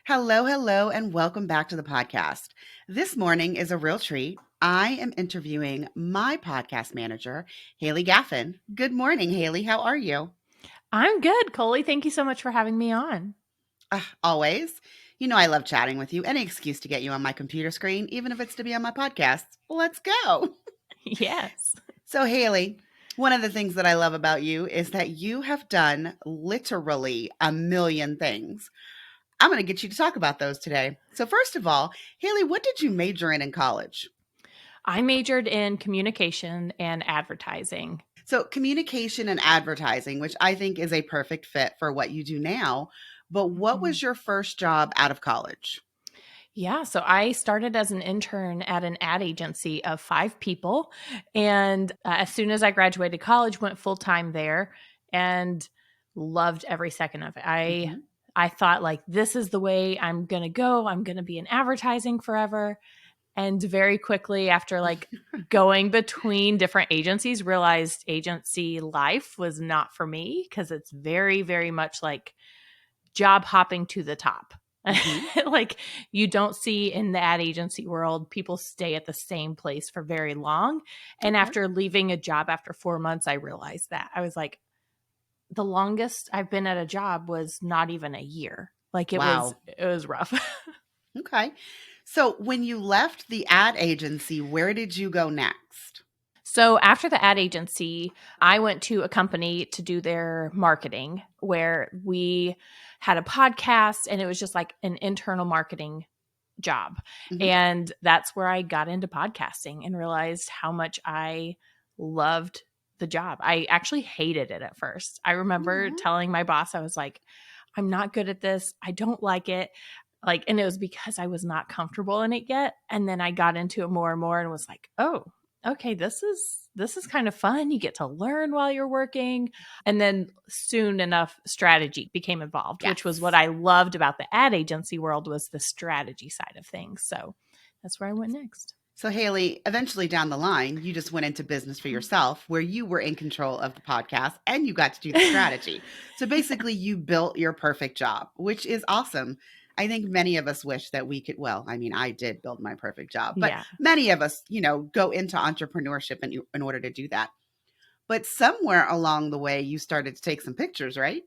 Hello, hello, and welcome back to the podcast. This morning is a real treat. I am interviewing my podcast manager, Haylee Gaffin. Good morning, Haylee. How are you? I'm good, Colie. Thank you so much for having me on. Always. You know I love chatting with you. Any excuse to get you on my computer screen, even if it's to be on my podcast. Let's go. Yes. So, Haylee, one of the things that I love about you is that you have done literally a million things. I'm going to get you to talk about those today. So, first of all, Haylee, what did you major in college? I majored in communication and advertising. So, communication and advertising, which I think is a perfect fit for what you do now. But what Mhm. was your first job out of college? Yeah, so I started as an intern at an ad agency of 5 people. And as soon as I graduated college, went full time there and loved every second of it. Hmm. I thought like this is the way I'm going to go. I'm going to be in advertising forever. And very quickly after like going between different agencies, realized agency life was not for me because it's very, very much like job hopping to the top. Hmm. Like you don't see in the ad agency world, people stay at the same place for very long. And Okay. after leaving a job after 4 months, I realized that I was like, the longest I've been at a job was not even a year. Like Wow. it was rough. Okay. So, when you left the ad agency, where did you go next? So after the ad agency, I went to a company to do their marketing where we had a podcast and it was just like an internal marketing job. Hmm. And that's where I got into podcasting and realized how much I loved the job. I actually hated it at first. I remember telling my boss, I was like, I'm not good at this. I don't like it. Like, and it was because I was not comfortable in it yet. And then I got into it more and more and was like, oh, okay, this is kind of fun. You get to learn while you're working. And then soon enough strategy became involved, which was what Yes. I loved about the ad agency world was the strategy side of things. So that's where I went next. So, Haylee, eventually down the line, you just went into business for yourself where you were in control of the podcast and you got to do the strategy. So, basically, you built your perfect job, which is awesome. I think many of us wish that we could, well, I mean, I did build my perfect job, but Yeah. many of us, go into entrepreneurship in order to do that. But somewhere along the way, you started to take some pictures, right?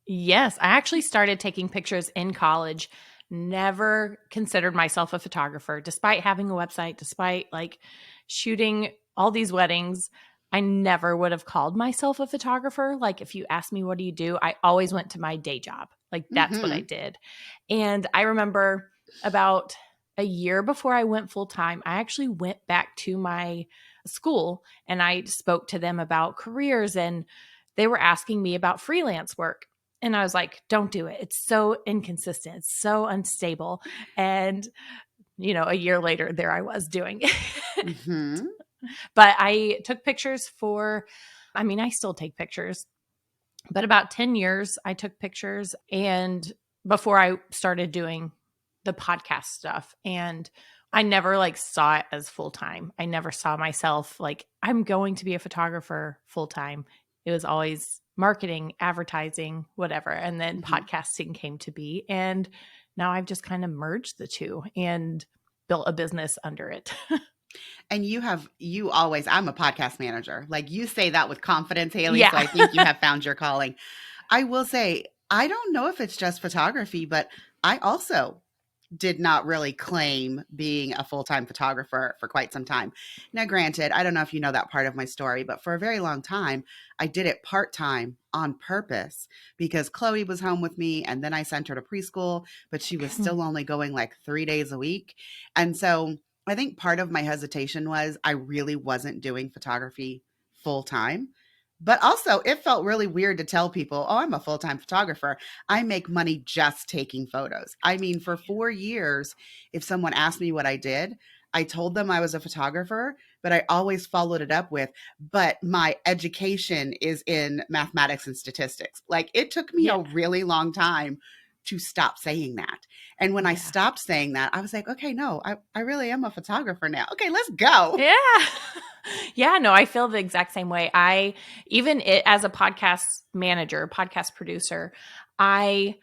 Yes, I actually started taking pictures in college. Never considered myself a photographer, despite having a website, despite like shooting all these weddings. I never would have called myself a photographer. Like, if you asked me, what do you do? I always went to my day job. Like, that's what I Hmm. did. And I remember about a year before I went full time, I actually went back to my school and I spoke to them about careers and they were asking me about freelance work. And I was like, don't do it. It's so inconsistent. It's so unstable. And, a year later, there I was doing it. Hmm. But I took pictures I still take pictures, but about 10 years, I took pictures. And before I started doing the podcast stuff, and I never like saw it as full time. I never saw myself like, I'm going to be a photographer full time. It was always marketing, advertising, whatever. And then Hmm. podcasting came to be. And now I've just kind of merged the two and built a business under it. And you always, I'm a podcast manager. Like you say that with confidence, Haylee. So Yeah. I think you have found your calling. I will say, I don't know if it's just photography, but I also did not really claim being a full time photographer for quite some time. Now, granted, I don't know if you know that part of my story, but for a very long time, I did it part time on purpose because Chloe was home with me and then I sent her to preschool, but she was still only going like 3 days a week. And so I think part of my hesitation was I really wasn't doing photography full time. But also, it felt really weird to tell people, oh, I'm a full time photographer. I make money just taking photos. I mean, for 4 years, if someone asked me what I did, I told them I was a photographer, but I always followed it up with, but my education is in mathematics and statistics. Like it took me Yeah. a really long time to stop saying that. And when I Yeah. stopped saying that, I was like, okay, no, I really am a photographer now. Okay, let's go. Yeah. Yeah, no, I feel the exact same way. As a podcast manager, podcast producer, I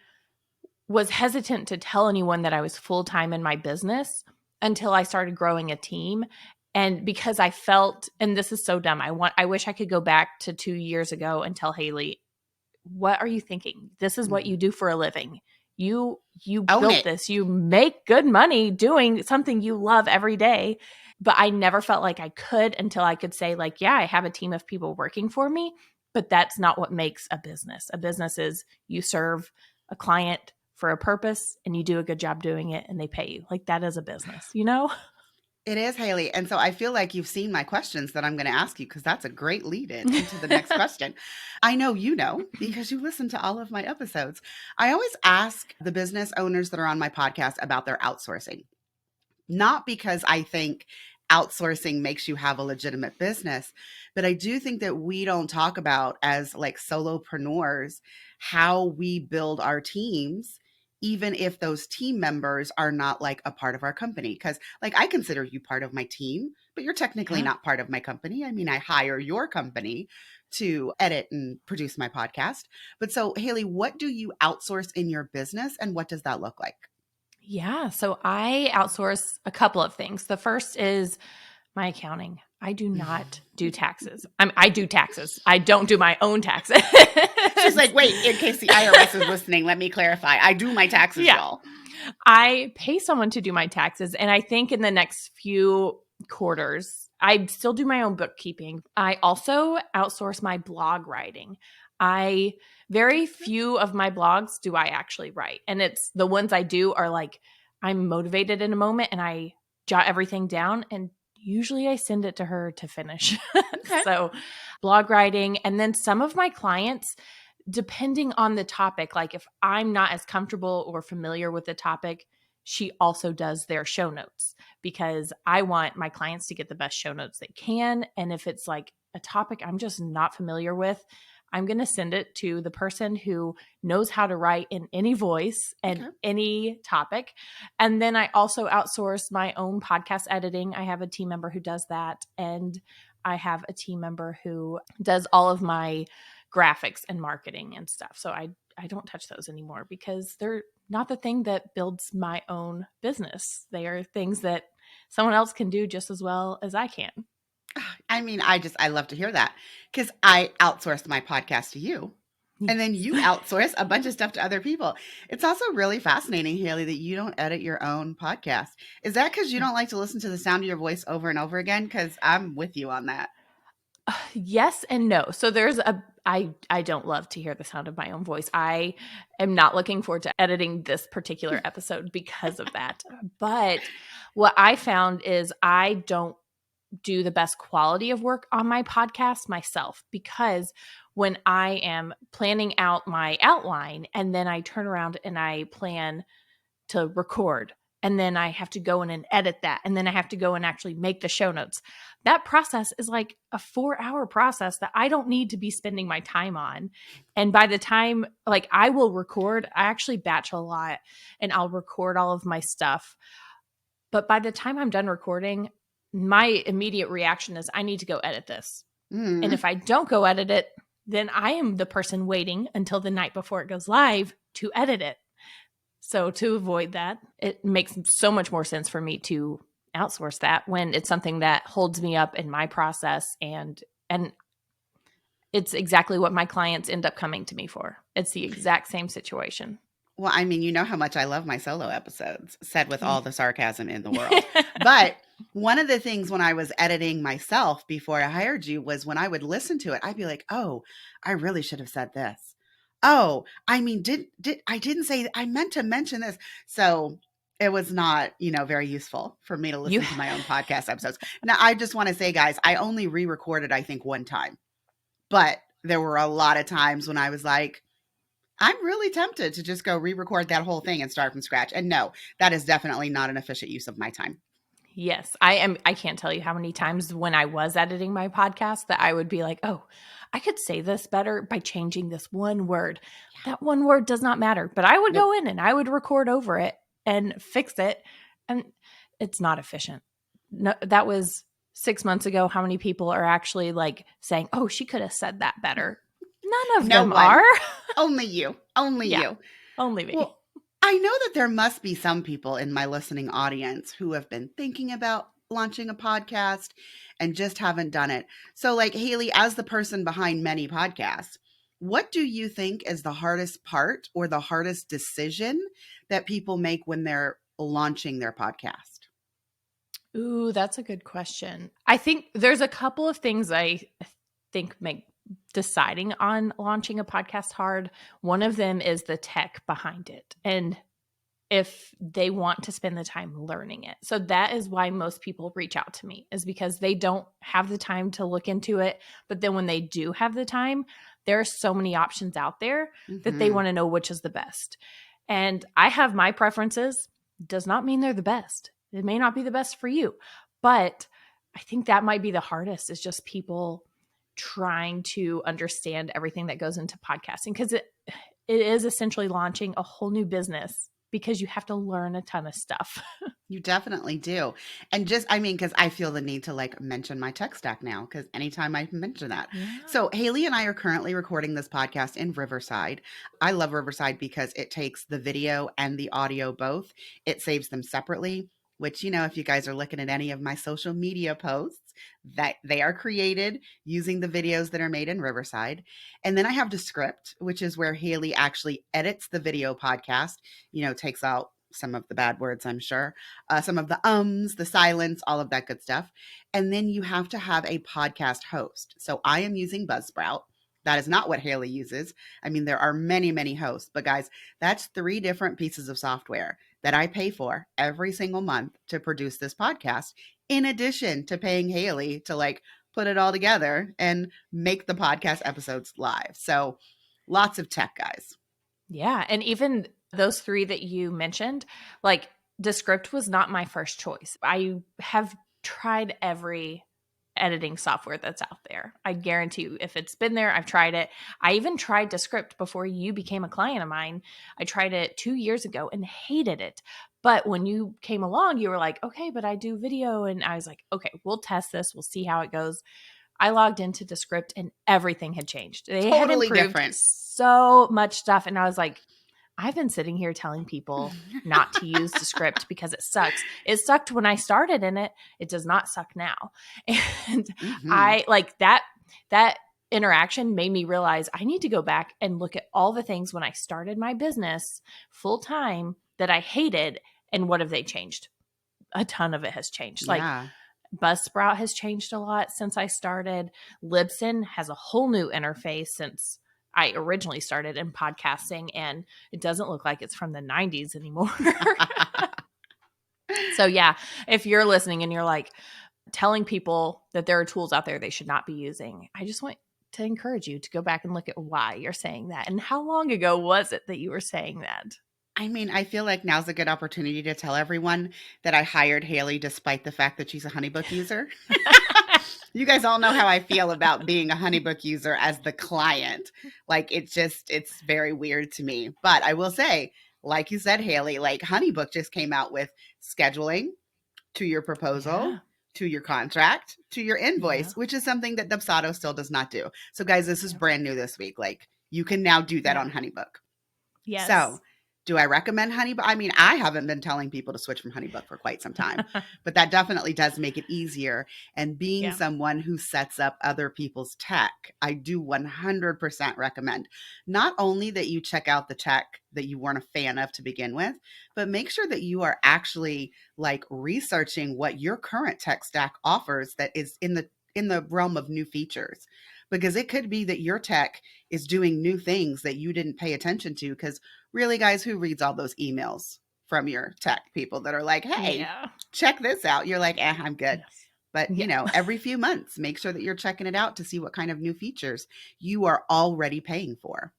was hesitant to tell anyone that I was full-time in my business until I started growing a team. And because I felt, and this is so dumb, I wish I could go back to 2 years ago and tell Haylee, what are you thinking? This is what you do for a living. You Own built it. this. You make good money doing something you love every day. But I never felt like I could until I could say, like, yeah, I have a team of people working for me, but that's not what makes a business. A business is you serve a client for a purpose and you do a good job doing it and they pay you. Like, that is a business, you know? It is, Haylee. And so I feel like you've seen my questions that I'm going to ask you because that's a great lead in into the next question. I know you know because you listen to all of my episodes. I always ask the business owners that are on my podcast about their outsourcing. Not because I think outsourcing makes you have a legitimate business, but I do think that we don't talk about as like solopreneurs how we build our teams, even if those team members are not like a part of our company. Because like I consider you part of my team, but you're technically Yeah. not part of my company. I mean, I hire your company to edit and produce my podcast. But so, Haylee, what do you outsource in your business and what does that look like? Yeah. So I outsource a couple of things. The first is my accounting. I do not do taxes. I do taxes. I don't do my own taxes. She's like, wait, in case the IRS is listening, let me clarify. I do my taxes, Yeah. y'all. I pay someone to do my taxes. And I think in the next few quarters, I still do my own bookkeeping. I also outsource my blog writing. I very few of my blogs do I actually write. And it's the ones I do are like, I'm motivated in a moment and I jot everything down and usually I send it to her to finish. Okay. So blog writing. And then some of my clients, depending on the topic, like if I'm not as comfortable or familiar with the topic, she also does their show notes because I want my clients to get the best show notes they can. And if it's like a topic I'm just not familiar with, I'm going to send it to the person who knows how to write in any voice and Okay. any topic. And then I also outsource my own podcast editing. I have a team member who does that. And I have a team member who does all of my graphics and marketing and stuff. So I don't touch those anymore because they're not the thing that builds my own business. They are things that someone else can do just as well as I can. I mean, I love to hear that because I outsourced my podcast to you. And then you outsource a bunch of stuff to other people. It's also really fascinating, Haylee, that you don't edit your own podcast. Is that because you don't like to listen to the sound of your voice over and over again? Because I'm with you on that. Yes and no. So I don't love to hear the sound of my own voice. I am not looking forward to editing this particular episode because of that. But what I found is I don't do the best quality of work on my podcast myself because when I am planning out my outline and then I turn around and I plan to record and then I have to go in and edit that and then I have to go and actually make the show notes. That process is like a 4-hour process that I don't need to be spending my time on. And by the time like I will record, I actually batch a lot and I'll record all of my stuff. But by the time I'm done recording, my immediate reaction is I need to go edit this. And if I don't go edit it, then I am the person waiting until the night before it goes live to edit it. So to avoid that, it makes so much more sense for me to outsource that when it's something that holds me up in my process and it's exactly what my clients end up coming to me for. It's the exact same situation. Well, I mean, you know how much I love my solo episodes, said with Yeah. all the sarcasm in the world. But one of the things when I was editing myself before I hired you was when I would listen to it, I'd be like, oh, I really should have said this. Oh, I mean, I didn't say, I meant to mention this. So it was not, very useful for me to listen to my own podcast episodes. Now, I just want to say, guys, I only re-recorded, I think, one time. But there were a lot of times when I was like, I'm really tempted to just go re-record that whole thing and start from scratch. And no, that is definitely not an efficient use of my time. Yes, I am. I can't tell you how many times when I was editing my podcast that I would be like, oh, I could say this better by changing this one word. Yeah. That one word does not matter. But I would go in and I would record over it and fix it. And it's not efficient. No, that was 6 months ago. How many people are actually like saying, oh, she could have said that better? None of them are. Only you. Only you. Only me. Well, I I know that there must be some people in my listening audience who have been thinking about launching a podcast and just haven't done it. So, like, Haylee, as the person behind many podcasts, what do you think is the hardest part or the hardest decision that people make when they're launching their podcast? Ooh, that's a good question. I think there's a couple of things I think make deciding on launching a podcast hard. One of them is the tech behind it and if they want to spend the time learning it. So that is why most people reach out to me, is because they don't have the time to look into it. But then when they do have the time, there are so many options out there that they want to know which is the best. And I have my preferences. Does not mean they're the best. It may not be the best for you, but I think that might be the hardest, is just people trying to understand everything that goes into podcasting, because it is essentially launching a whole new business because you have to learn a ton of stuff. You definitely do. And just, I mean, because I feel the need to like mention my tech stack now, because anytime I mention that. Yeah. So, Haylee and I are currently recording this podcast in Riverside. I love Riverside because it takes the video and the audio both, it saves them separately, which, you know, if you guys are looking at any of my social media posts, that they are created using the videos that are made in Riverside. And then I have Descript, which is where Haylee actually edits the video podcast, you know, takes out some of the bad words, I'm sure, some of the ums, the silence, all of that good stuff. And then you have to have a podcast host. So I am using Buzzsprout. That is not what Haylee uses. I mean, there are many, many hosts, but guys, that's 3 different pieces of software that I pay for every single month to produce this podcast, in addition to paying Haylee to like put it all together and make the podcast episodes live. So lots of tech, guys. Yeah. And even those 3 that you mentioned, like Descript was not my first choice. I have tried every editing software that's out there. I guarantee you, if it's been there, I've tried it. I even tried Descript before you became a client of mine. I tried it 2 years ago and hated it. But when you came along, you were like, okay, but I do video. And I was like, okay, we'll test this. We'll see how it goes. I logged into Descript and everything had changed. They had Totally improved different. so much stuff. And I was like, I've been sitting here telling people not to use Descript because it sucks. It sucked when I started in it. It does not suck now. And I like that interaction made me realize I need to go back and look at all the things when I started my business full time that I hated, and what have they changed? A ton of it has changed. Like Yeah. Buzzsprout has changed a lot since I started. Libsyn has a whole new interface since I originally started in podcasting, and it doesn't look like it's from the 90s anymore. So yeah, if you're listening and you're like telling people that there are tools out there they should not be using, I just want to encourage you to go back and look at why you're saying that and how long ago was it that you were saying that. I mean, I feel like now's a good opportunity to tell everyone that I hired Haylee despite the fact that she's a HoneyBook user. You guys all know how I feel about being a HoneyBook user as the client. Like, it's very weird to me. But I will say, like you said, Haylee, like HoneyBook just came out with scheduling to your proposal, to your contract, to your invoice, which is something that Dubsado still does not do. So guys, this is brand new this week. Like, you can now do that on HoneyBook. Yes. So do I recommend HoneyBook? I mean, I haven't been telling people to switch from HoneyBook for quite some time, but that definitely does make it easier. And being someone who sets up other people's tech, I do 100% recommend not only that you check out the tech that you weren't a fan of to begin with, but make sure that you are actually like researching what your current tech stack offers that is in the realm of new features. Because it could be that your tech is doing new things that you didn't pay attention to. Because really, guys, who reads all those emails from your tech people that are like, hey, check this out? You're like, I'm good. Yes. But, you know, every few months, make sure that you're checking it out to see what kind of new features you are already paying for.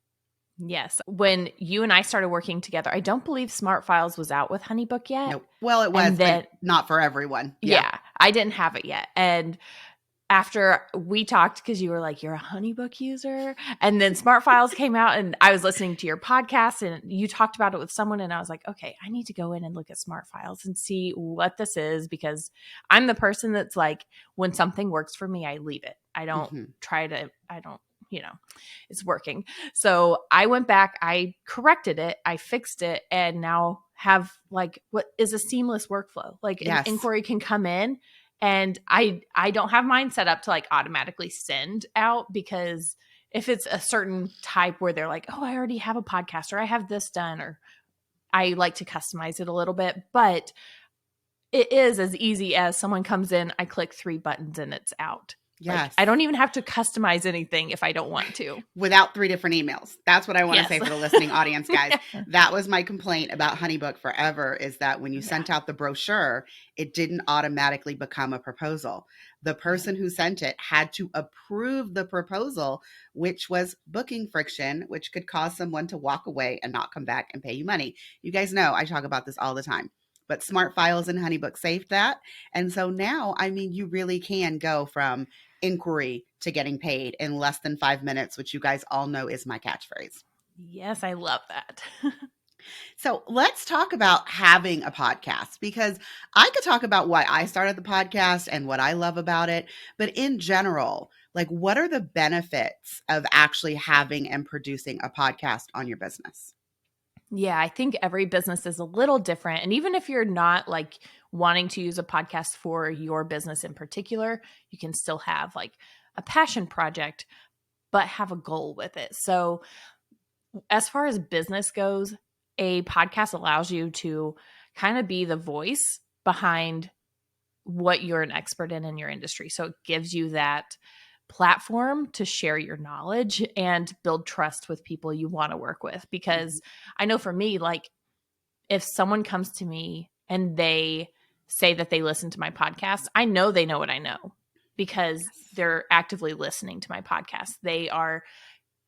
Yes. When you and I started working together, I don't believe Smart Files was out with HoneyBook yet. Nope. Well, it was, but not for everyone. Yeah, I didn't have it yet. And after we talked, because you were like, you're a HoneyBook user. And then Smart Files came out and I was listening to your podcast and you talked about it with someone. And I was like, okay, I need to go in and look at Smart Files and see what this is, because I'm the person that's like, when something works for me, I leave it. I don't it's working. So I went back, I corrected it, I fixed it, and now have like what is a seamless workflow. Like an Yes. inquiry can come in, and I don't have mine set up to like automatically send out, because if it's a certain type where they're like, oh, I already have a podcast, or I have this done, or I like to customize it a little bit, but it is as easy as someone comes in, I click 3 buttons and it's out. Like Yes. I don't even have to customize anything if I don't want to. Without 3 different emails. That's what I want to Yes. say for the listening audience, guys. That was my complaint about HoneyBook forever, is that when you sent out the brochure, it didn't automatically become a proposal. The person who sent it had to approve the proposal, which was booking friction, which could cause someone to walk away and not come back and pay you money. You guys know I talk about this all the time. But Smart Files and HoneyBook saved that. And so now, I mean, you really can go from inquiry to getting paid in less than 5 minutes, which you guys all know is my catchphrase. Yes, I love that. So let's talk about having a podcast, because I could talk about why I started the podcast and what I love about it. But in general, like, what are the benefits of actually having and producing a podcast on your business? Yeah, I think every business is a little different. And even if you're not like wanting to use a podcast for your business in particular, you can still have like a passion project, but have a goal with it. So, as far as business goes, a podcast allows you to kind of be the voice behind what you're an expert in your industry. So, it gives you that platform to share your knowledge and build trust with people you want to work with. Because I know for me, like if someone comes to me and they say that they listen to my podcast, I know they know what I know because they're actively listening to my podcast. They are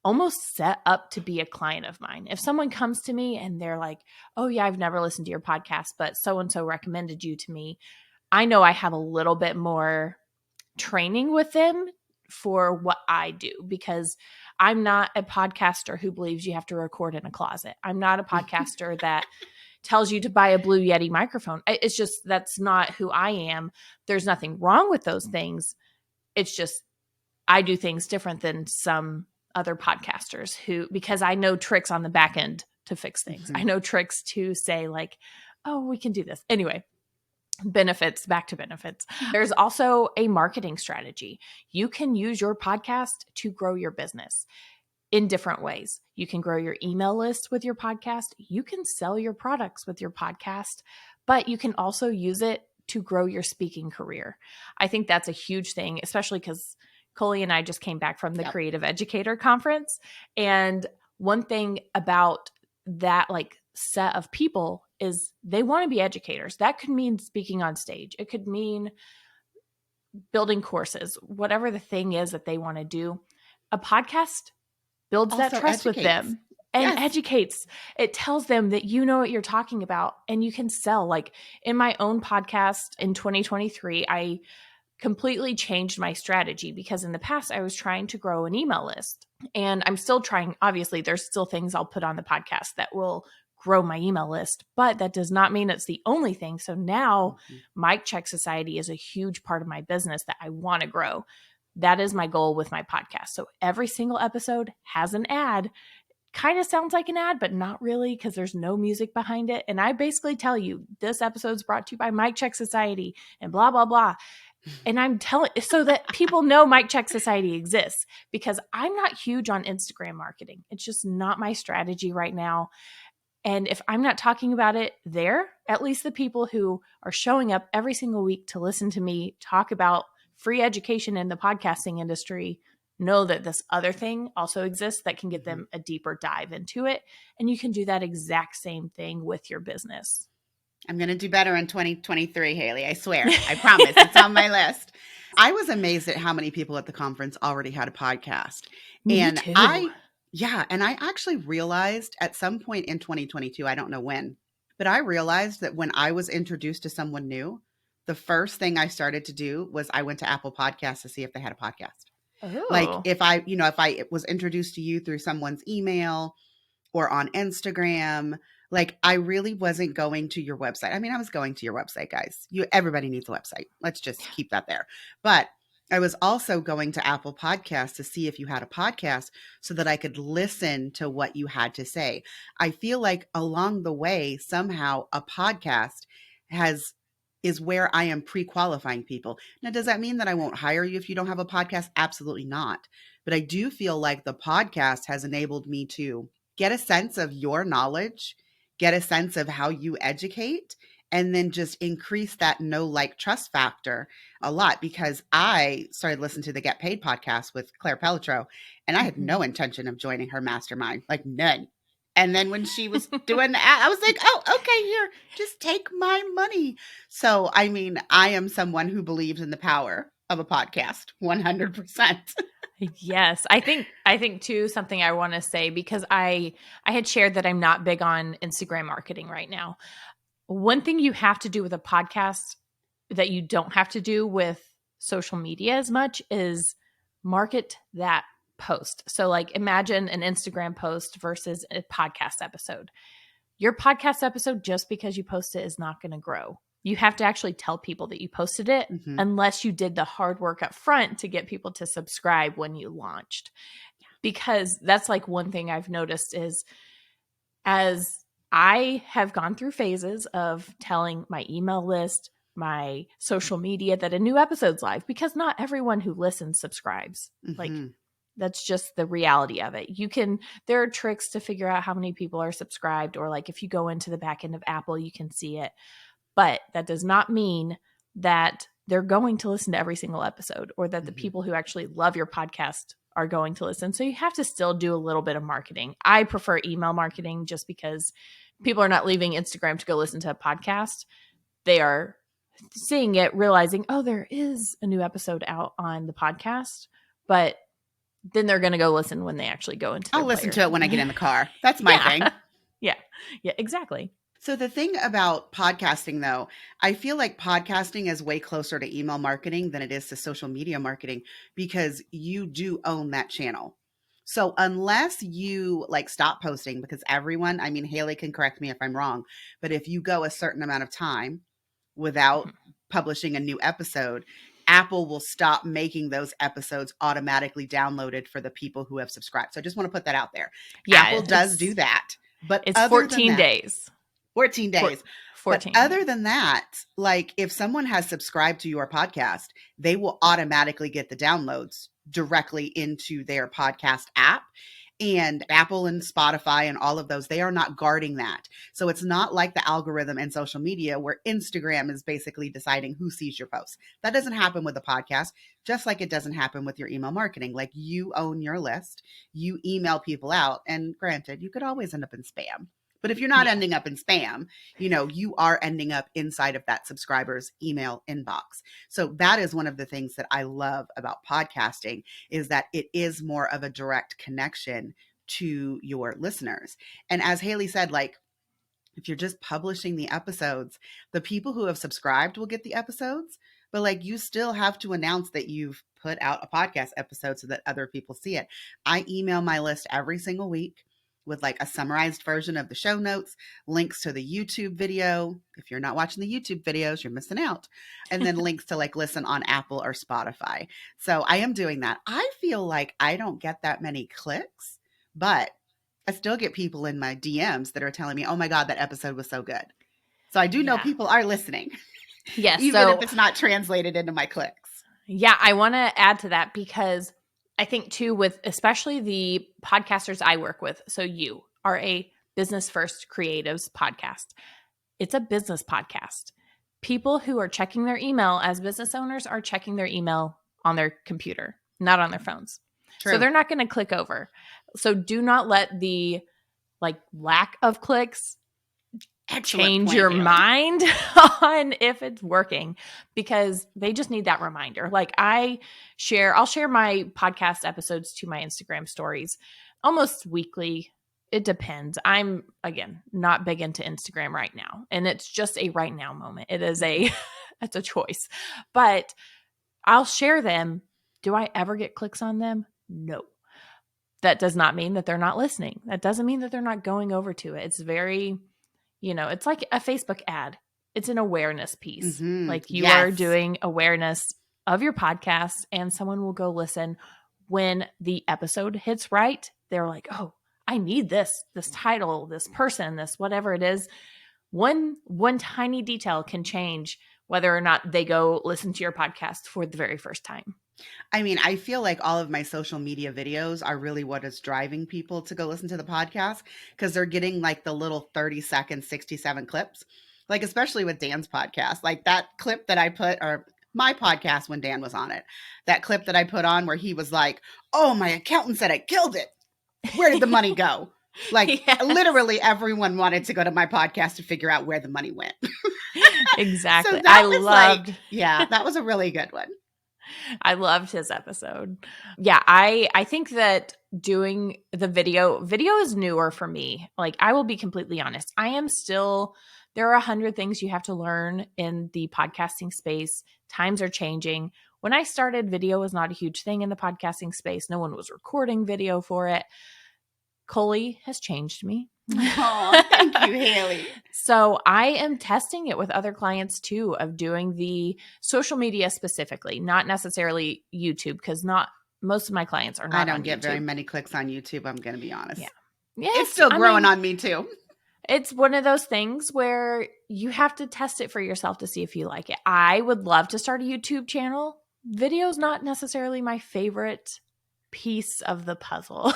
almost set up to be a client of mine. If someone comes to me and they're like, oh yeah, I've never listened to your podcast, but so-and-so recommended you to me, I know I have a little bit more training with them for what I do, because I'm not a podcaster who believes you have to record in a closet. I'm not a podcaster that tells you to buy a Blue Yeti microphone. It's just, that's not who I am. There's nothing wrong with those things. It's just, I do things different than some other podcasters who, because I know tricks on the back end to fix things. I know tricks to say like, oh, we can do this. Anyway, benefits, back to benefits. There's also a marketing strategy. You can use your podcast to grow your business in different ways. You can grow your email list with your podcast. You can sell your products with your podcast, but you can also use it to grow your speaking career. I think that's a huge thing, especially because Colie and I just came back from the Creative Educator Conference. And one thing about that like set of people is they want to be educators. That could mean speaking on stage. It could mean building courses, whatever the thing is that they want to do. A podcast builds Also that trust with them and educates. It tells them that you know what you're talking about and you can sell. Like in my own podcast in 2023, I completely changed my strategy because in the past I was trying to grow an email list, and I'm still trying. Obviously, there's still things I'll put on the podcast that will grow my email list, but that does not mean it's the only thing. So now Mic Check Society is a huge part of my business that I want to grow. That is my goal with my podcast. So every single episode has an ad. Kind of sounds like an ad, but not really, because there's no music behind it. And I basically tell you, this episode is brought to you by Mic Check Society and blah, blah, blah. And I'm telling so that people know Mic Check Society exists, because I'm not huge on Instagram marketing. It's just not my strategy right now. And if I'm not talking about it there, at least the people who are showing up every single week to listen to me talk about free education in the podcasting industry know that this other thing also exists that can get them a deeper dive into it. And you can do that exact same thing with your business. I'm going to do better in 2023, Haylee. I swear. I promise. It's on my list. I was amazed at how many people at the conference already had a podcast. Me too. And I actually realized at some point in 2022, I don't know when, but I realized that when I was introduced to someone new, the first thing I started to do was I went to Apple Podcasts to see if they had a podcast. Oh. Like if I was introduced to you through someone's email or on Instagram, like I really wasn't going to your website. I mean, I was going to your website, guys. Everybody needs a website. Let's just keep that there. But I was also going to Apple Podcasts to see if you had a podcast so that I could listen to what you had to say. I feel like along the way, somehow a podcast has is where I am pre-qualifying people. Now, does that mean that I won't hire you if you don't have a podcast? Absolutely not. But I do feel like the podcast has enabled me to get a sense of your knowledge, get a sense of how you educate, and then just increase that know, like, trust factor a lot, because I started listening to the Get Paid podcast with Claire Pelletreau, and I had Mhm. no intention of joining her mastermind, like none. And then when she was doing that, I was like, oh, okay, here, just take my money. So, I mean, I am someone who believes in the power of a podcast 100%. Yes, I think too, something I want to say, because I had shared that I'm not big on Instagram marketing right now. One thing you have to do with a podcast that you don't have to do with social media as much is market that post. So like imagine an Instagram post versus a podcast episode. Your podcast episode, just because you post it, is not going to grow. You have to actually tell people that you posted it, Mm-hmm. unless you did the hard work up front to get people to subscribe when you launched. Because that's like one thing I've noticed is, as I have gone through phases of telling my email list, my social media, that a new episode's live, because not everyone who listens subscribes. Like, Mm-hmm. that's just the reality of it. There are tricks to figure out how many people are subscribed, or like if you go into the back end of Apple, you can see it. But that does not mean that they're going to listen to every single episode, or that the Mm-hmm. people who actually love your podcast are going to listen. So you have to still do a little bit of marketing. I prefer email marketing just because people are not leaving Instagram to go listen to a podcast. They are seeing it, realizing, oh, there is a new episode out on the podcast, but then they're going to go listen when they actually go into their I'll listen player. to it when I get in the car. That's my Yeah. thing. Yeah. Yeah, exactly. So the thing about podcasting, though, I feel like podcasting is way closer to email marketing than it is to social media marketing, because you do own that channel. So unless you like stop posting, because everyone, I mean, Haylee can correct me if I'm wrong, but if you go a certain amount of time without publishing a new episode, Apple will stop making those episodes automatically downloaded for the people who have subscribed. So I just want to put that out there. Yeah, Apple does do that. But it's other than 14 that, days. 14 days. But 14. other than that, like if someone has subscribed to your podcast, they will automatically get the downloads directly into their podcast app. And Apple and Spotify and all of those, they are not guarding that. So it's not like the algorithm in social media where Instagram is basically deciding who sees your posts. That doesn't happen with a podcast, just like it doesn't happen with your email marketing. Like you own your list, you email people out, and granted, you could always end up in spam. But if you're not Yeah. ending up in spam, you are ending up inside of that subscriber's email inbox. So that is one of the things that I love about podcasting, is that it is more of a direct connection to your listeners. And as Haylee said, like, if you're just publishing the episodes, the people who have subscribed will get the episodes, but like you still have to announce that you've put out a podcast episode so that other people see it. I email my list every single week with like a summarized version of the show notes, links to the YouTube video. If you're not watching the YouTube videos, you're missing out. And then links to like listen on Apple or Spotify. So I am doing that. I feel like I don't get that many clicks, but I still get people in my DMs that are telling me, oh my God, that episode was so good. So I do know Yeah. people are listening, Yes. even So if it's not translated into my clicks. yeah, I want to add to that, because I think too, with especially the podcasters I work with. So you are a business first creatives podcast. It's a business podcast. People who are checking their email as business owners are checking their email on their computer, not on their phones. True. So they're not going to click over. So do not let the like lack of clicks change your mind on if it's working, because they just need that reminder. Like I'll share my podcast episodes to my Instagram stories almost weekly. It depends. I'm again not big into Instagram right now, and it's just a right now moment. It's a choice, but I'll share them. Do I ever get clicks on them? No. That does not mean that they're not listening. That doesn't mean that they're not going over to it. It's very, it's like a Facebook ad. It's an awareness piece. Mm-hmm. Like you are doing awareness of your podcast and someone will go listen when the episode hits right. They're like, oh, I need this title, this person, this whatever it is. One tiny detail can change whether or not they go listen to your podcast for the very first time. I mean, I feel like all of my social media videos are really what is driving people to go listen to the podcast because they're getting like the little 30-second, 67 clips. Like, especially with Dan's podcast, like that clip that I put, or my podcast when Dan was on it, that clip that I put on where he was like, oh, my accountant said I killed it. Where did the money go? Like, Yes. literally everyone wanted to go to my podcast to figure out where the money went. Exactly. So that I was loved. like, yeah, that was a really good one. I loved his episode. Yeah, I think that doing the video is newer for me. Like, I will be completely honest. I am still, there are 100 things you have to learn in the podcasting space. Times are changing. When I started, video was not a huge thing in the podcasting space. No one was recording video for it. Colie has changed me. Oh, thank you, Haylee. So I am testing it with other clients too, of doing the social media specifically, not necessarily YouTube, because not most of my clients are not I don't on get YouTube. very many clicks on YouTube, I'm going to be honest. Yeah. It's still growing on me too. It's one of those things where you have to test it for yourself to see if you like it. I would love to start a YouTube channel. Video is not necessarily my favorite piece of the puzzle.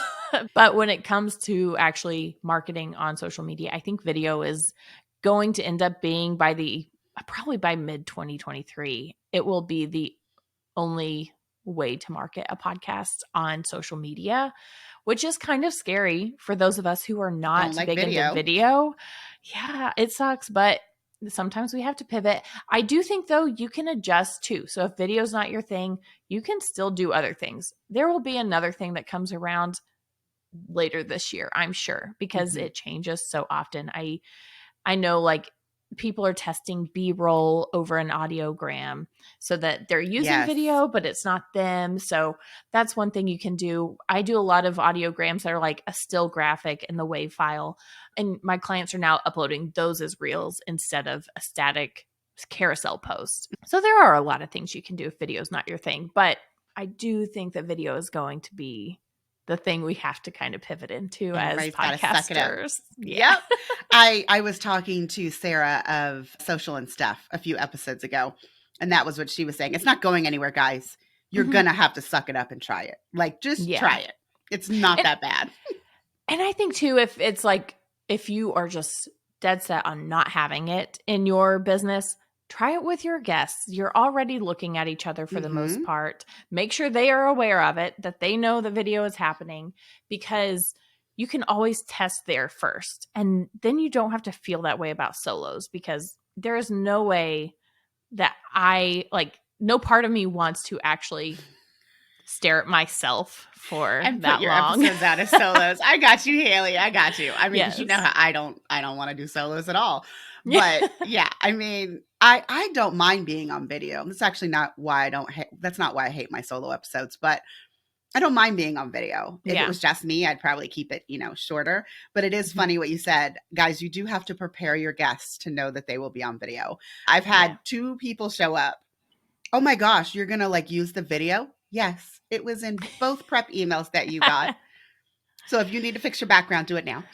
But when it comes to actually marketing on social media, I think video is going to end up being probably by mid 2023, it will be the only way to market a podcast on social media, which is kind of scary for those of us who are not like big video. into video. Yeah, it sucks, but sometimes we have to pivot. I do think though you can adjust too. So if video is not your thing, you can still do other things. There will be another thing that comes around later this year, I'm sure, because it changes so often. I know like people are testing B-roll over an audiogram so that they're using video, but it's not them. So that's one thing you can do. I do a lot of audiograms that are like a still graphic in the WAV file. And my clients are now uploading those as reels instead of a static carousel post. So there are a lot of things you can do if video is not your thing. But I do think that video is going to be the thing we have to kind of pivot into as podcasters. Yeah. Yep. I was talking to Sarah of Social and Stuff a few episodes ago, and that was what she was saying. It's not going anywhere, guys. You're going to have to suck it up and try it. Like, just try it. It's not that bad. And I think too, if it's like, if you are just dead set on not having it in your business, try it with your guests. You're already looking at each other for the most part. Make sure they are aware of it, that they know the video is happening, because you can always test there first. And then you don't have to feel that way about solos, because there is no way that no part of me wants to actually stare at myself for and that put your long. episodes out as solos. I got you, Haylee. I got you. I mean, Yes. you know how I don't want to do solos at all. But yeah, I mean, I don't mind being on video. That's actually not why I don't. That's not why I hate my solo episodes. But I don't mind being on video. If it was just me, I'd probably keep it, shorter. But it is funny what you said, guys. You do have to prepare your guests to know that they will be on video. I've had 2 people show up. Oh my gosh, you're gonna use the video? Yes, it was in both prep emails that you got. So if you need to fix your background, do it now.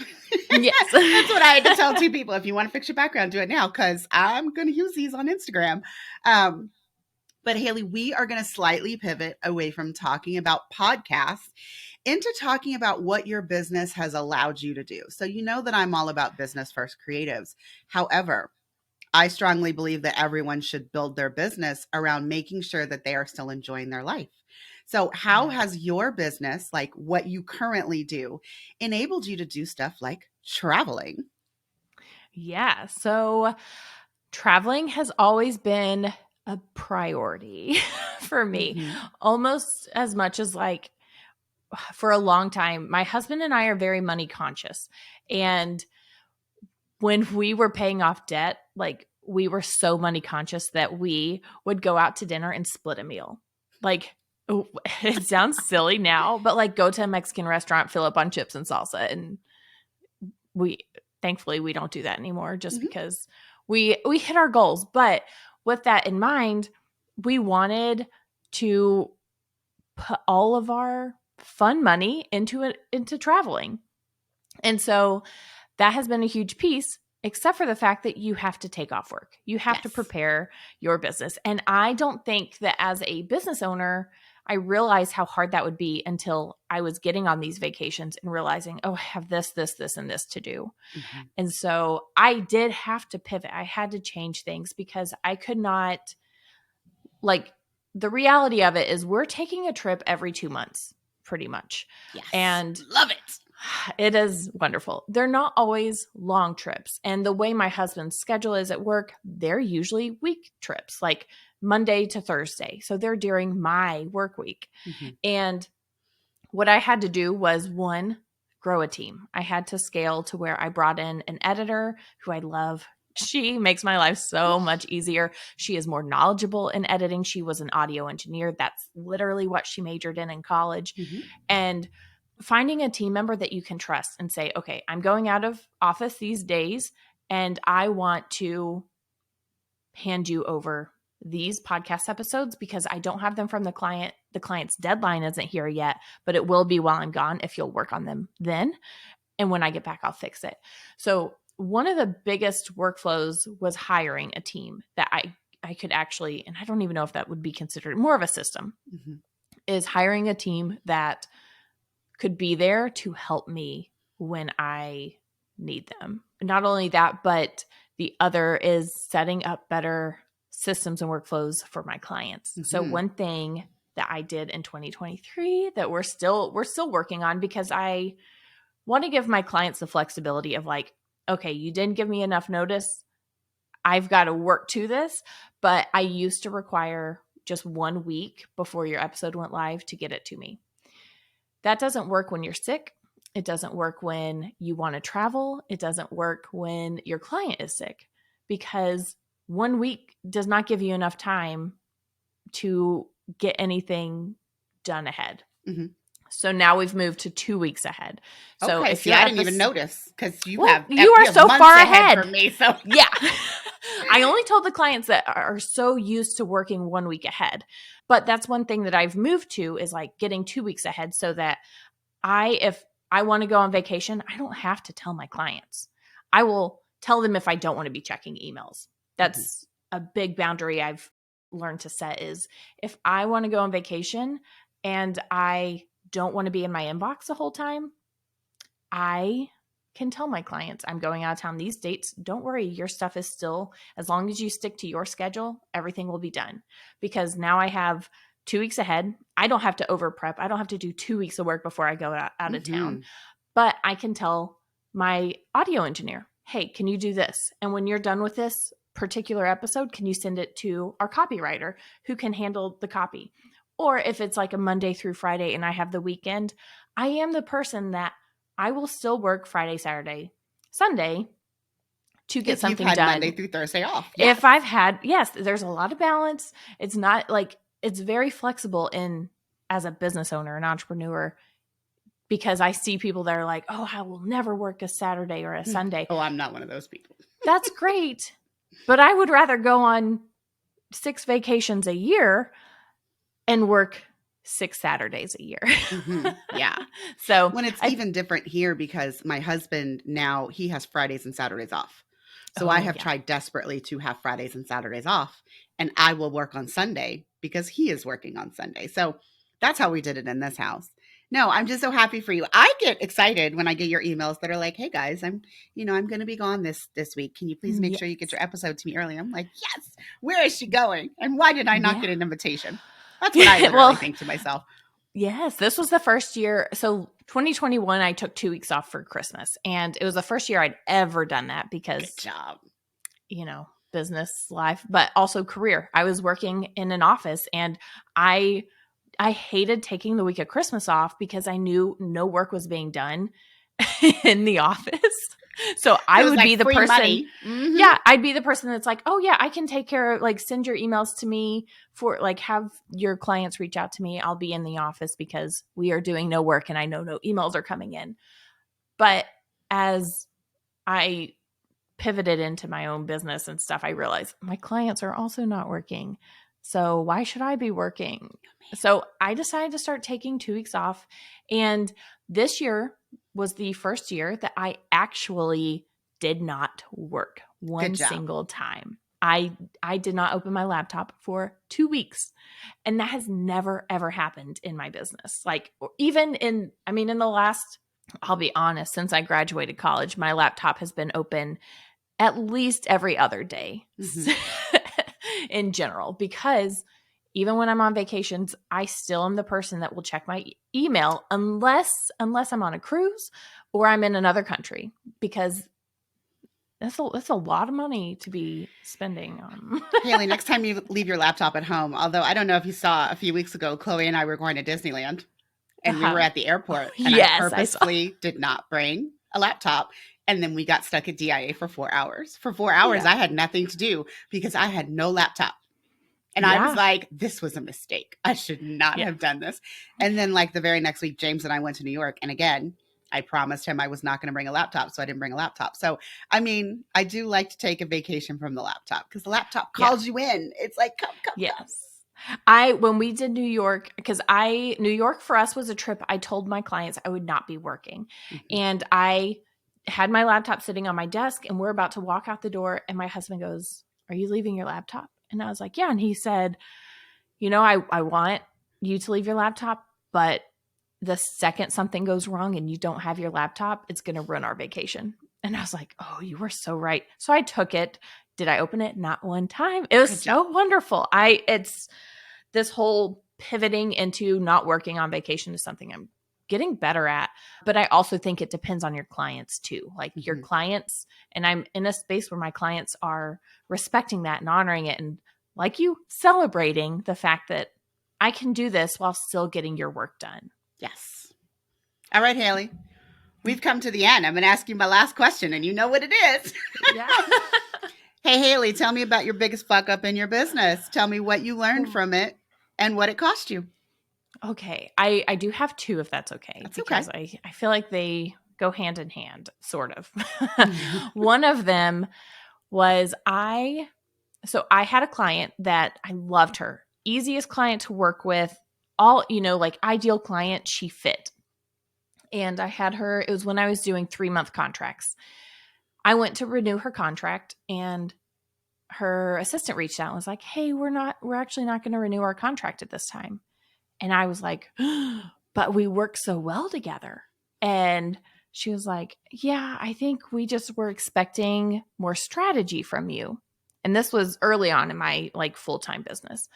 Yes. That's what I had to tell 2 people. If you want to fix your background, do it now, because I'm going to use these on Instagram. But Haylee, we are going to slightly pivot away from talking about podcasts into talking about what your business has allowed you to do. So you know that I'm all about business first creatives. However, I strongly believe that everyone should build their business around making sure that they are still enjoying their life. So how has your business, like what you currently do, enabled you to do stuff like traveling? Yeah. So traveling has always been a priority for me, almost as much as for a long time. My husband and I are very money conscious. And when we were paying off debt, we were so money conscious that we would go out to dinner and split a meal. It sounds silly now, but go to a Mexican restaurant, fill up on chips and salsa. And thankfully we don't do that anymore, just because we hit our goals. But with that in mind, we wanted to put all of our fun money into traveling. And so that has been a huge piece, except for the fact that you have to take off work. You have to prepare your business. And I don't think that as a business owner, I realized how hard that would be until I was getting on these vacations and realizing, oh, I have this, this, this, and this to do. Mm-hmm. And so I did have to pivot. I had to change things because I could not, like, the reality of it is we're taking a trip every 2 months, pretty much. Yes. And love it. It is wonderful. They're not always long trips. And the way my husband's schedule is at work, they're usually week trips, like Monday to Thursday. So they're during my work week. Mm-hmm. And what I had to do was, one, grow a team. I had to scale to where I brought in an editor who I love. She makes my life so much easier. She is more knowledgeable in editing. She was an audio engineer. That's literally what she majored in college. Mm-hmm. And finding a team member that you can trust and say, okay, I'm going out of office these days and I want to hand you over these podcast episodes because I don't have them from the client. The client's deadline isn't here yet, but it will be while I'm gone if you'll work on them then. And when I get back, I'll fix it. So one of the biggest workflows was hiring a team that I could actually, and I don't even know if that would be considered more of a system, Mm-hmm. is hiring a team that could be there to help me when I need them. Not only that, but the other is setting up better systems and workflows for my clients. Mm-hmm. So one thing that I did in 2023 that we're still working on, because I want to give my clients the flexibility of like, okay, you didn't give me enough notice. I've got to work to this, but I used to require just 1 week before your episode went live to get it to me. That doesn't work when you're sick. It doesn't work when you want to travel. It doesn't work when your client is sick, because 1 week does not give you enough time to get anything done ahead. Mm-hmm. So now we've moved to 2 weeks ahead. So okay, if I didn't even notice because you are so far ahead from me. So yeah, I only told the clients that are so used to working 1 week ahead. But that's one thing that I've moved to, is like getting 2 weeks ahead, so that if I want to go on vacation, I don't have to tell my clients. I will tell them if I don't want to be checking emails. That's a big boundary I've learned to set, is if I want to go on vacation and I don't want to be in my inbox the whole time, I can tell my clients I'm going out of town these dates. Don't worry, your stuff is still, as long as you stick to your schedule, everything will be done. Because now I have 2 weeks ahead. I don't have to over prep. I don't have to do 2 weeks of work before I go out of town. But I can tell my audio engineer, hey, can you do this? And when you're done with this particular episode, can you send it to our copywriter who can handle the copy? Or if it's like a Monday through Friday and I have the weekend, I am the person that I will still work Friday, Saturday, Sunday to get something done. Monday through Thursday off. Yes. If I've had, yes, there's a lot of balance. It's not like, it's very flexible as a business owner, an entrepreneur, because I see people that are like, oh, I will never work a Saturday or a Sunday. Oh, I'm not one of those people. That's great. But I would rather go on 6 vacations a year and work 6 Saturdays a year. Yeah. So when it's even different here, because my husband now, he has Fridays and Saturdays off. So I have tried desperately to have Fridays and Saturdays off, and I will work on Sunday because he is working on Sunday. So that's how we did it in this house. No, I'm just so happy for you. I get excited when I get your emails that are like, hey guys, I'm going to be gone this week. Can you please make sure you get your episode to me early? I'm like, yes, where is she going? And why did I not get an invitation? That's what I literally think to myself. Yes, this was the first year. So 2021, I took 2 weeks off for Christmas, and it was the first year I'd ever done that because, good job. Business life, but also career. I was working in an office, and I hated taking the week of Christmas off because I knew no work was being done in the office. So I would be the person. Yeah, I'd be the person that's like, oh yeah, I can take care of, like, send your emails to me, for like, have your clients reach out to me. I'll be in the office because we are doing no work and I know no emails are coming in. But as I pivoted into my own business and stuff, I realized my clients are also not working. So why should I be working? So I decided to start taking 2 weeks off. And this year was the first year that I actually did not work Good one job. single time. I did not open my laptop for 2 weeks. And that has never, ever happened in my business. Like, even in the last, I'll be honest, since I graduated college, my laptop has been open at least every other day in general, because even when I'm on vacations, I still am the person that will check my email unless I'm on a cruise or I'm in another country, because that's a lot of money to be spending on. Haylee, next time you leave your laptop at home, although I don't know if you saw a few weeks ago, Chloe and I were going to Disneyland and we were at the airport and I Yes, I saw. purposefully did not bring a laptop. And then we got stuck at DIA for 4 hours. For 4 hours, Yeah. I had nothing to do because I had no laptop. And I was Yeah. like, this was a mistake. I should not Yeah. have done this. And then like the very next week, James and I went to New York. And again, I promised him I was not going to bring a laptop. So I didn't bring a laptop. So, I mean, I do like to take a vacation from the laptop because the laptop calls you in. It's like, come. Yes. When we did New York, because New York for us was a trip, I told my clients I would not be working. Mhm. And I had my laptop sitting on my desk and we're about to walk out the door. And my husband goes, "Are you leaving your laptop?" And I was like, "Yeah." And he said, I want you to leave your laptop, but the second something goes wrong and you don't have your laptop, it's going to ruin our vacation. And I was like, "Oh, you were so right." So I took it. Did I open it? Not one time. It was Good so job. wonderful. It's this whole pivoting into not working on vacation is something I'm getting better at. But I also think it depends on your clients too. Like your Mhm. clients, and I'm in a space where my clients are respecting that and honoring it. And like you, celebrating the fact that I can do this while still getting your work done. Yes. All right, Haylee. We've come to the end. I'm going to ask you my last question, and you know what it is. Yeah. Hey, Haylee, tell me about your biggest fuck up in your business. Tell me what you learned from it and what it cost you. Okay. I do have two, if that's okay, That's okay. because I feel like they go hand in hand, sort of. One of them was so I had a client that I loved her. Easiest client to work with, all, like ideal client, she fit. And I had her, it was when I was doing 3-month contracts. I went to renew her contract and her assistant reached out and was like, "Hey, we're actually not going to renew our contract at this time." And I was like, "But we work so well together." And she was like, "Yeah, I think we just were expecting more strategy from you." And this was early on in my like full-time business.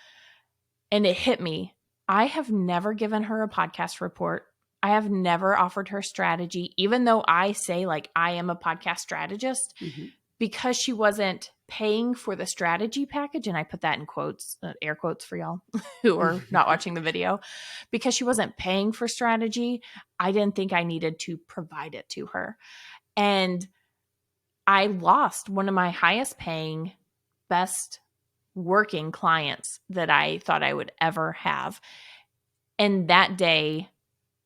And it hit me. I have never given her a podcast report. I have never offered her strategy, even though I say like I am a podcast strategist, Mhm. because she wasn't paying for the strategy package. And I put that in quotes, air quotes for y'all who are not watching the video. Because she wasn't paying for strategy, I didn't think I needed to provide it to her. And I lost one of my highest paying, best working clients that I thought I would ever have. And that day,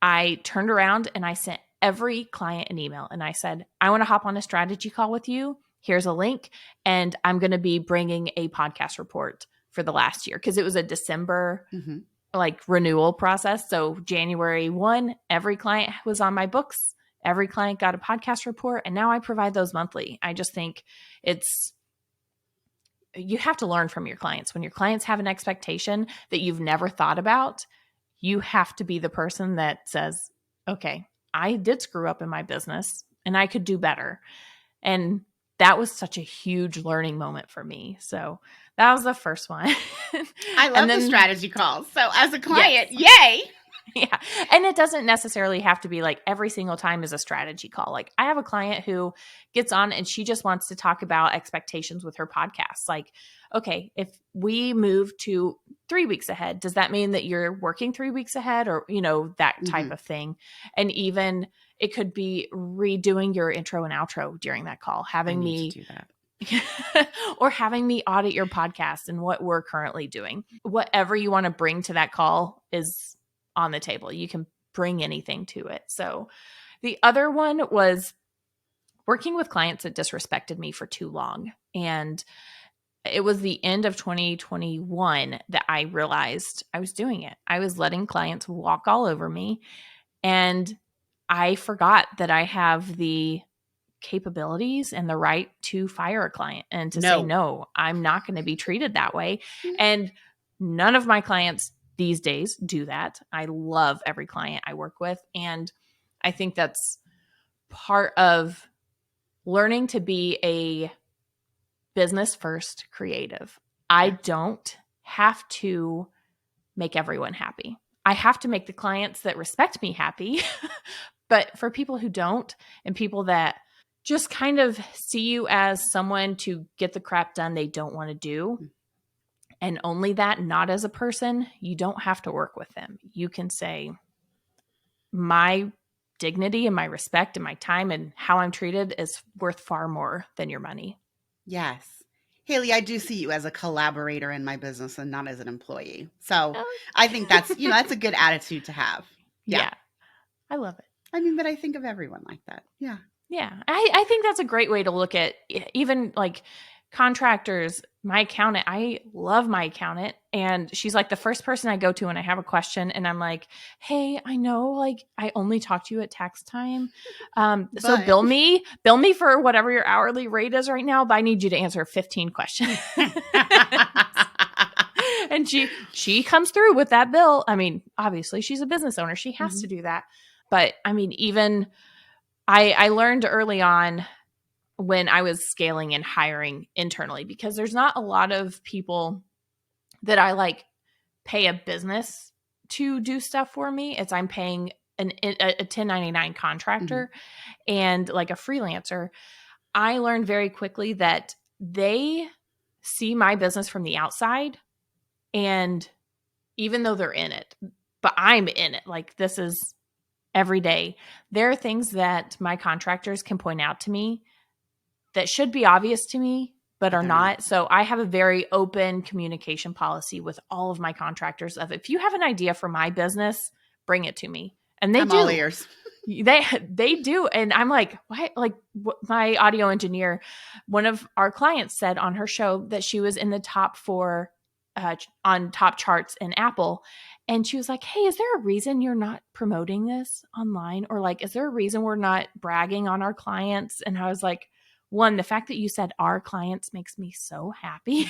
I turned around and I sent every client an email and I said, "I want to hop on a strategy call with you. Here's a link. And I'm going to be bringing a podcast report for the last year," because it was a December Mhm. like renewal process. So January 1, every client was on my books. Every client got a podcast report. And now I provide those monthly. I just think you have to learn from your clients. When your clients have an expectation that you've never thought about, you have to be the person that says, "Okay, I did screw up in my business and I could do better." And that was such a huge learning moment for me. So that was the first one. I And love the then, strategy calls. So, as a yes. client, yay. Yeah. And it doesn't necessarily have to be like every single time is a strategy call. Like I have a client who gets on and she just wants to talk about expectations with her podcast. Like, okay, if we move to 3 weeks ahead, does that mean that you're working 3 weeks ahead, or, that type Mhm. of thing? And even it could be redoing your intro and outro during that call, I having need to me do that. or having me audit your podcast and what we're currently doing. Whatever you want to bring to that call is on the table. You can bring anything to it. So the other one was working with clients that disrespected me for too long. And it was the end of 2021 that I realized I was doing it. I was letting clients walk all over me, and I forgot that I have the capabilities and the right to fire a client and to say, No. no, I'm not going to be treated that way. And none of my clients these days do that. I love every client I work with. And I think that's part of learning to be a business first creative. I Yeah. don't have to make everyone happy. I have to make the clients that respect me happy. But for people who don't, and people that just kind of see you as someone to get the crap done they don't want to do, and only that, not as a person, you don't have to work with them. You can say, my dignity and my respect and my time and how I'm treated is worth far more than your money. Yes. Haylee, I do see you as a collaborator in my business and not as an employee. So Oh, I think that's, that's a good attitude to have. Yeah. yeah, I love it. I mean, but I think of everyone like that. Yeah. Yeah. I think that's a great way to look at even like contractors. My accountant, I love my accountant. And she's like the first person I go to when I have a question. And I'm like, hey, I know like I only talk to you at tax time. So But bill me for whatever your hourly rate is right now, but I need you to answer 15 questions. And she comes through with that bill. I mean, obviously she's a business owner. She has to do that. But I mean, even I learned early on when I was scaling and hiring internally, because there's not a lot of people that I like pay a business to do stuff for me. It's I'm paying a 1099 contractor and like a freelancer. I learned very quickly that they see my business from the outside, and even though they're in it, but I'm in it. Like this is every day. There are things that my contractors can point out to me that should be obvious to me, but are they're not. not. So I have a very open communication policy with all of my contractors of, if you have an idea for my business, bring it to me. And they I'm all do. ears. They do. And I'm like, what? Like my audio engineer, one of our clients said on her show that she was in the top 4 on top charts in Apple. And she was like, hey, is there a reason you're not promoting this online? Or like, is there a reason we're not bragging on our clients? And I was like, one, the fact that you said our clients makes me so happy.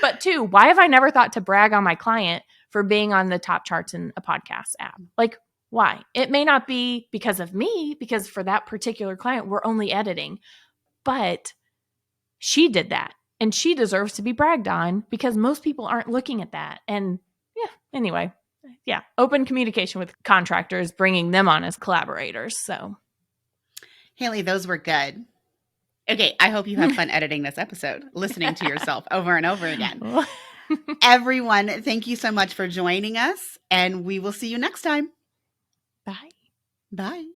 But 2, why have I never thought to brag on my client for being on the top charts in a podcast app? Like, why? It may not be because of me, because for that particular client, we're only editing. But she did that, and she deserves to be bragged on because most people aren't looking at that. And yeah, anyway, yeah, open communication with contractors, bringing them on as collaborators. So, Haylee, those were good. Okay, I hope you have fun editing this episode, listening to yourself over and over again. Everyone, thank you so much for joining us, and we will see you next time. Bye. Bye.